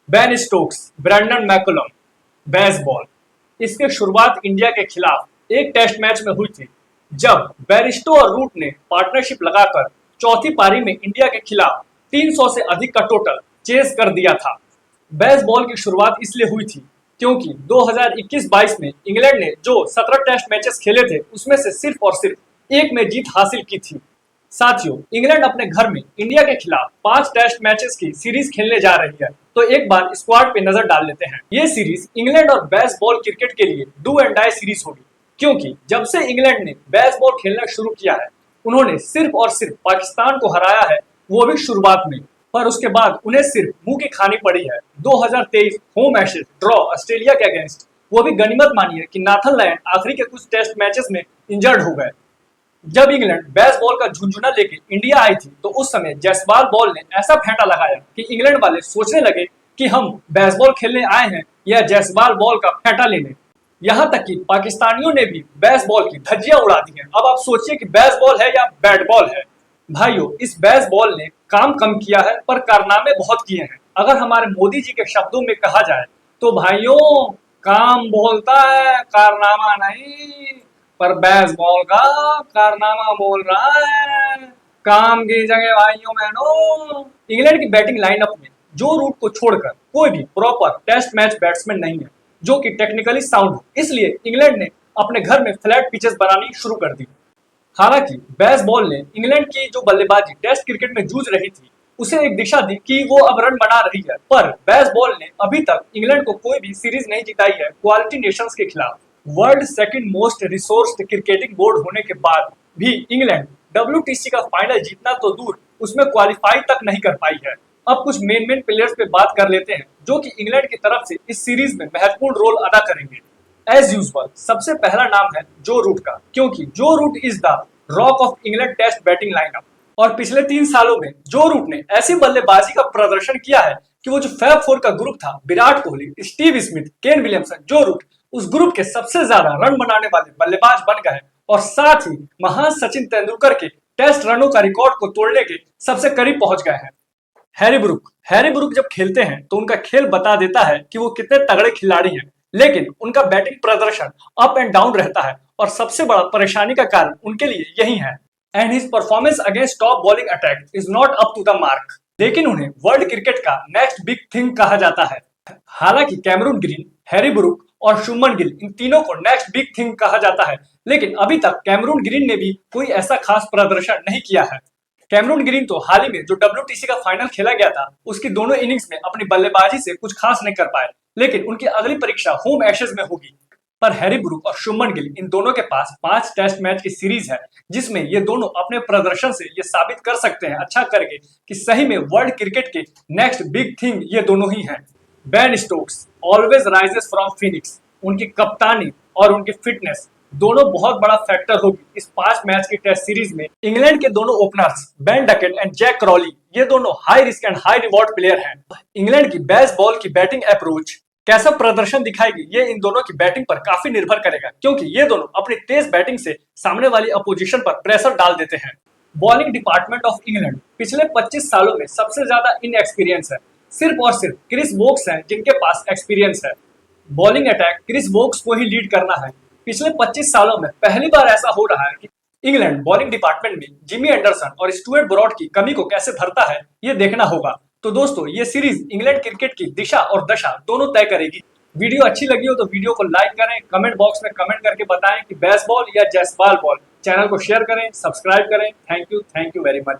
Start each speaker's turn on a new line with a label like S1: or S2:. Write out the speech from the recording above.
S1: Ben Stokes, Brendon McCullum, baseball. इसकी शुरुआत India के खिलाफ एक टेस्ट मैच में हुई थी, जब बेरिस्टो और रूट ने पार्टनरशिप लगाकर चौथी पारी में इंडिया के खिलाफ 300 से अधिक का टोटल चेस कर दिया था। बेसबॉल की शुरुआत इसलिए हुई थी क्योंकि 2021-22 में इंग्लैंड ने जो 17 टेस्ट मैचेस खेले थे, उसमें से सिर्फ और सिर्फ एक में जीत हासिल की थी। साथियों, इंग्लैंड अपने घर में इंडिया के खिलाफ 5 टेस्ट मैचेस की सीरीज खेलने जा रही है, तो एक बार स्क्वाड पे नजर डाल लेते हैं। ये सीरीज इंग्लैंड और बेसबॉल क्रिकेट के लिए डू एंड डाई सीरीज होगी, क्योंकि जब से इंग्लैंड ने बेसबॉल खेलना शुरू किया है, उन्होंने सिर्फ और सिर्फ पाकिस्तान को हराया है, वो भी शुरुआत में। पर उसके बाद उन्हें सिर्फ मुंह की खानी पड़ी है। 2023 होम एशेज ड्रॉ ऑस्ट्रेलिया के अगेंस्ट, वो भी गनीमत मानिए कि नाथन लायन आखिरी के कुछ टेस्ट मैचेस में इंजर्ड हो गए। जब इंग्लैंड बेसबॉल का झुंझुना लेके इंडिया आई थी, तो उस समय जयसवाल बॉल ने ऐसा फेंटा लगाया कि इंग्लैंड वाले सोचने लगे कि हम बेसबॉल खेलने आए हैं या जयसवाल बॉल का फेंटा लेने। यहाँ तक कि पाकिस्तानियों ने भी बेसबॉल की धज्जियां उड़ा दी हैं। अब आप सोचिए कि बेसबॉल है या बैट बॉल है। भाइयों, इस बेसबॉल ने काम कम किया है पर कारनामे बहुत किए हैं। अगर हमारे मोदी जी के शब्दों में कहा जाए तो भाइयों, काम बोलता है, कारनामा नहीं। पर बेसबॉल का कारनामा बोल रहा है। काम की जगह भाइयों बहनों, इंग्लैंड की बैटिंग लाइनअप में जो रूट को छोड़कर कोई भी प्रॉपर टेस्ट मैच बैट्समैन नहीं है जो कि टेक्निकली साउंड हो। इसलिए इंग्लैंड ने अपने घर में फ्लैट पिचेस बनानी शुरू कर दी। हालांकि बेसबॉल ने इंग्लैंड की जो बल्लेबाजी टेस्ट क्रिकेट में जूझ रही थी, उसे एक दिशा दी कि वो अब रन बना रही है। पर बेसबॉल ने अभी तक इंग्लैंड को कोई भी सीरीज नहीं जिताई है क्वालिटी नेशंस के खिलाफ। World second most resourced cricketing board होने के बाद भी इंग्लैंड WTC का फाइनल जीतना तो दूर, उसमें क्वालिफाई तक नहीं कर पाई है। अब कुछ मेन प्लेयर्स पे बात कर लेते हैं जो कि इंग्लैंड की तरफ से इस सीरीज में महत्वपूर्ण रोल अदा करेंगे। एज यूजुअल सबसे पहला नाम है जो रूट का, क्योंकि जो Root is the rock of England test batting lineup. और पिछले 3 सालों में जो रूट ने ऐसी बल्लेबाजी का प्रदर्शन किया है कि वो जो फैब फोर का ग्रुप था, Virat Kohli, Steve Smith, Kane Williamson, जो रूट, उस ग्रुप के सबसे ज्यादा रन बनाने वाले बल्लेबाज बन गए और साथ ही महान सचिन तेंदुलकर के टेस्ट रनों का रिकॉर्ड को तोड़ने के सबसे करीब पहुंच गए हैं। हैरी ब्रुक जब खेलते हैं तो उनका खेल बता देता है कि वो कितने तगड़े खिलाड़ी हैं, लेकिन उनका बैटिंग प्रदर्शन अप एंड डाउन रहता है और सबसे बड़ा परेशानी का कारण उनके लिए यही है। And his performance against top bowling attack is not up to the mark, लेकिन उन्हें वर्ल्ड क्रिकेट का नेक्स्ट बिग थिंग कहा जाता है। हालांकि कैमरून ग्रीन, हैरी ब्रुक और शुभमन गिल, इन तीनों को नेक्स्ट बिग थिंग कहा जाता है, लेकिन अभी तक कैमरून ग्रीन ने भी कोई ऐसा खास प्रदर्शन नहीं किया है। कैमरून ग्रीन तो हाल ही में जो WTC का फाइनल खेला गया था, उसकी दोनों इनिंग्स में अपनी बल्लेबाजी से कुछ खास नहीं कर पाए, लेकिन उनकी अगली परीक्षा होम एशेज में होगी। पर हैरी ब्रुक और शुभमन गिल, इन दोनों के पास 5 टेस्ट मैच की सीरीज है, जिसमें ये दोनों अपने प्रदर्शन से ये साबित कर सकते हैं अच्छा करके कि सही में वर्ल्ड क्रिकेट के नेक्स्ट बिग थिंग ये दोनों ही हैं। Ben Stokes always rises from Phoenix, उनकी कप्तानी और उनकी फिटनेस दोनों बहुत बड़ा फैक्टर होगी इस 5 मैच की टेस्ट सीरीज में। इंग्लैंड के दोनों openers Ben Duckett and Jack Crawley, ये दोनों high risk and high reward player हैं। इंग्लैंड की बेसबॉल की बैटिंग अप्रोच कैसा प्रदर्शन दिखाएगी, ये इन दोनों की बैटिंग पर काफी निर्भर करेगा, क्योंकि ये दोनों अपनी तेज बैटिंग से सामने वाली अपोजिशन पर प्रेशर डाल देते हैं। बॉलिंग डिपार्टमेंट ऑफ इंग्लैंड पिछले 25 सालों में सबसे ज्यादा इनएक्सपीरियंस है। सिर्फ और सिर्फ क्रिस वोक्स हैं जिनके पास एक्सपीरियंस है। बॉलिंग अटैक क्रिस वोक्स को ही लीड करना है। पिछले 25 सालों में पहली बार ऐसा हो रहा है कि इंग्लैंड बॉलिंग डिपार्टमेंट में जिमी एंडरसन और स्टुअर्ट ब्रॉड की कमी को कैसे भरता है, ये देखना होगा। तो दोस्तों, ये सीरीज इंग्लैंड क्रिकेट की दिशा और दशा दोनों तय करेगी। वीडियो अच्छी लगी हो तो वीडियो को लाइक करें, कमेंट बॉक्स में कमेंट करके बताएं कि बेसबॉल या जयसवाल बॉल। चैनल को शेयर करें, सब्सक्राइब करें। Thank you very much.